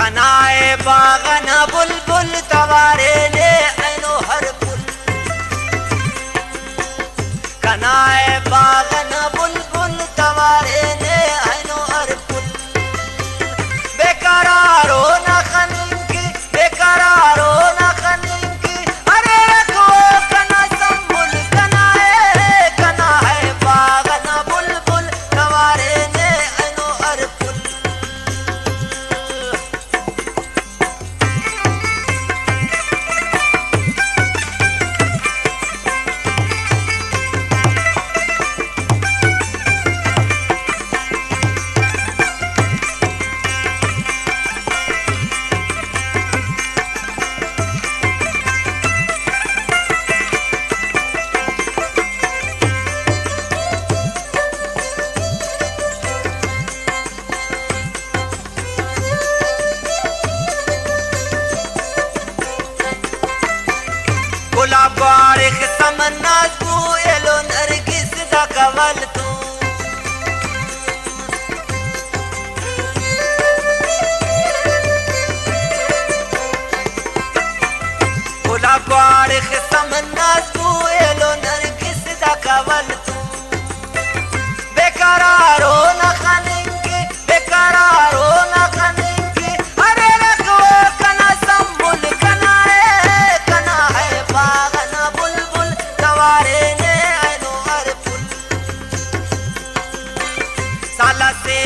कनाए बागन बुलबुल तवारे ने ऐनो हर पुल। कनाए बागन बुलबुल तवारे ने ऐनो हर पुल। बेकरारो न खनिंकी बेकरारो न खनिंकी अरे रखो कना संभुल। कना है बागन बुलबुल तवारे ने ऐनो हर पुल। गुलाब बारिक समन्ना तू एलो नरगिस दा कवल तू। गुलाब बारिक समन्ना तू एलो नरगिस दा कवल तू। बेकरारो न खनिंकी बेकरारो न खनिंकी अरे रखो कना संभुल। कना है बागन बुलबुल तवारे ने ऐनो हर पुल। साला से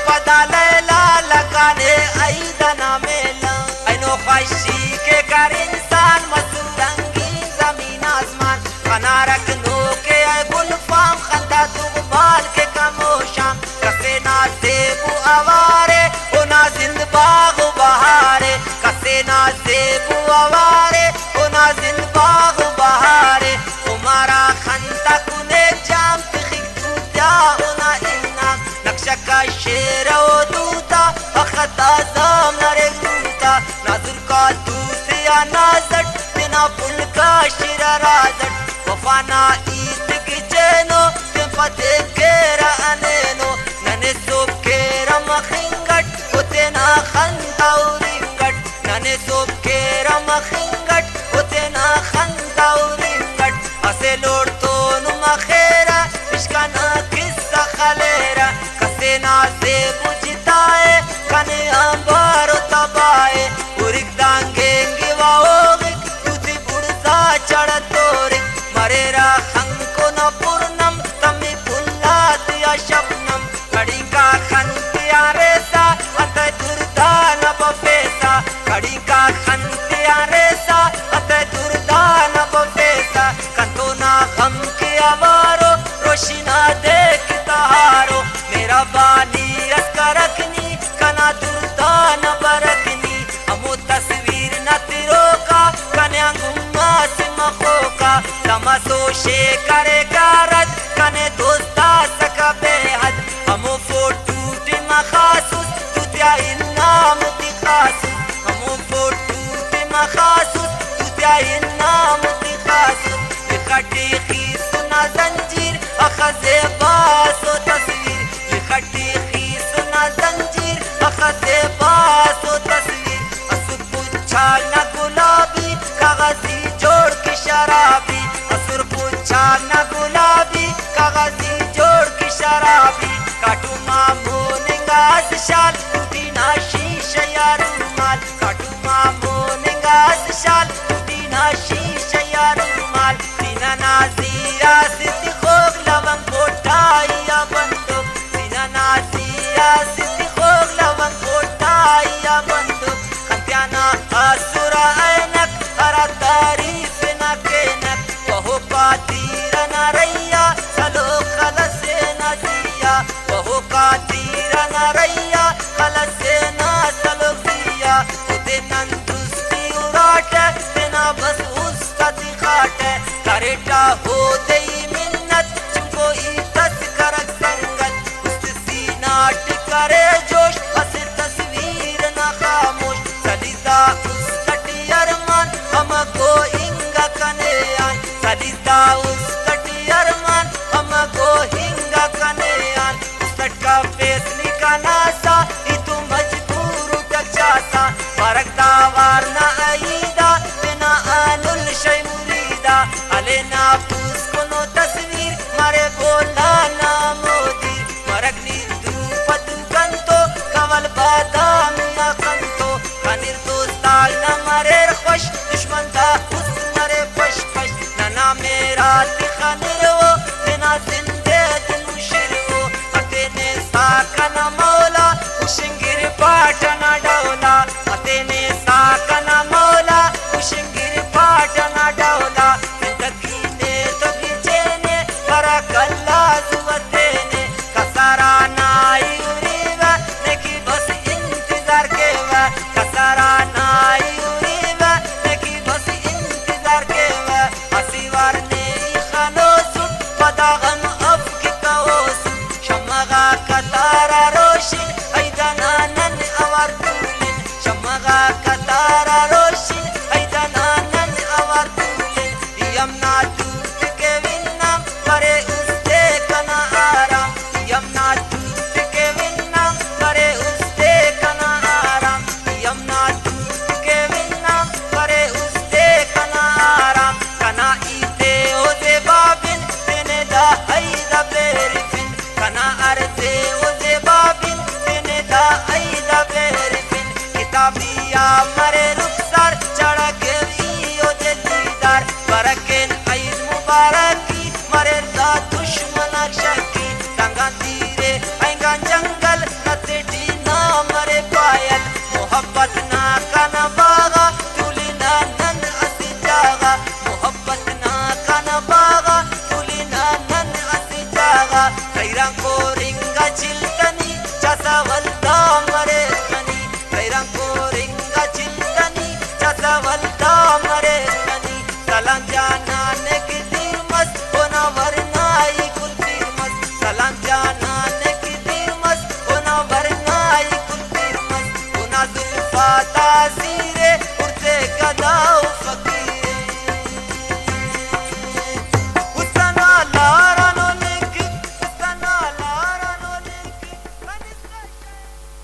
पदा लैला लगाने ऐदना मेला ऐनो ख्वाहिशी के कर इंसान मसूरंगी जमीन आसमान। कना रखनो के गुलफाम खंदा तुगबाल के कमोशाम। कसे ना जेबू आवारे ओ ना जिंद बाग बहारे। कसे ना जेबू आवारे ओ ना जिंद बाग बहारे। तुम्हारा खंदा कुने जाम तुखिया ओ ना इनाम। नक्शा का शेर ओ दूता अखता जाम नरे दूता। नाजुर का दूसिया नाजट बिना पुल का शिरा राजट। वफाना ईद की चैनो ते पते केरा अनेनो। नने सो केरा मखिंगट उते ना खंदा उरिंगट। नने सो केरा मखिंगट उते ना खंदा उरिंगट। असे लोड तो नुमा खेरा इश्का ना किस्सा खलेरा। कसे ना से बुझताए कने अंबारो तबाए। उरिक दांगेंगी वाओगिक तुझी बुड़सा चढ़तोरिक। मरेरा खंको न पूर्णम तमी फुल्ला दिया शबनम। कड़ी का खंतिया रेसा अत दुर्दा न बफेसा। कड़ी का खंतिया रेसा अत दुर्दा न बफेसा। कंतो ना गम के आवारो रोशिना देख तहारो। मेरा बानी अस्का रखनी कना दुर्दा न बरकनी। हमो तस्वीर न तिरो का कन्या गुम्मा सिमखो का। तमसो शे करेगा रद कने दोस्ता सका बेहद। हमो फोटू टिमा खासूस तुत्या इनाम दिखासूस। हमो फोटू टिमा खासूस तुत्या इनाम दिखासूस। लिखटी खीसुना जंजीर अखज़े बासो तस्वीर। लिखटी खीसुना जंजीर अखज़े बासो तस्वीर। असु पुच्छा न गुलाबी कागजी जोड़ की शराबी। असुर पुच्छा न गुलाबी कागजी जोड़ की शराबी। काटू मामो निगास शाल टूटी ना शीशा या रुमाल। काटू मामो निगास शाल टूटी ना शीशा या रुमाल। सीना नाजिया सिद्धि खोग लवंग कोटाइया बंदूक। सीना नाजिया सिद्धि खोग लवंग कोटाइया बंदूक। खत्याना असुरा ऐनक हरा तारीफ न केनक। वहो कातीर न रैया सलो खलसे न दिया। वहो कातीर न रैया कैरंको रिंगा चिल्तनी चसवल दामरे कनी कैरंको रिंगा चिल्तनी चसवल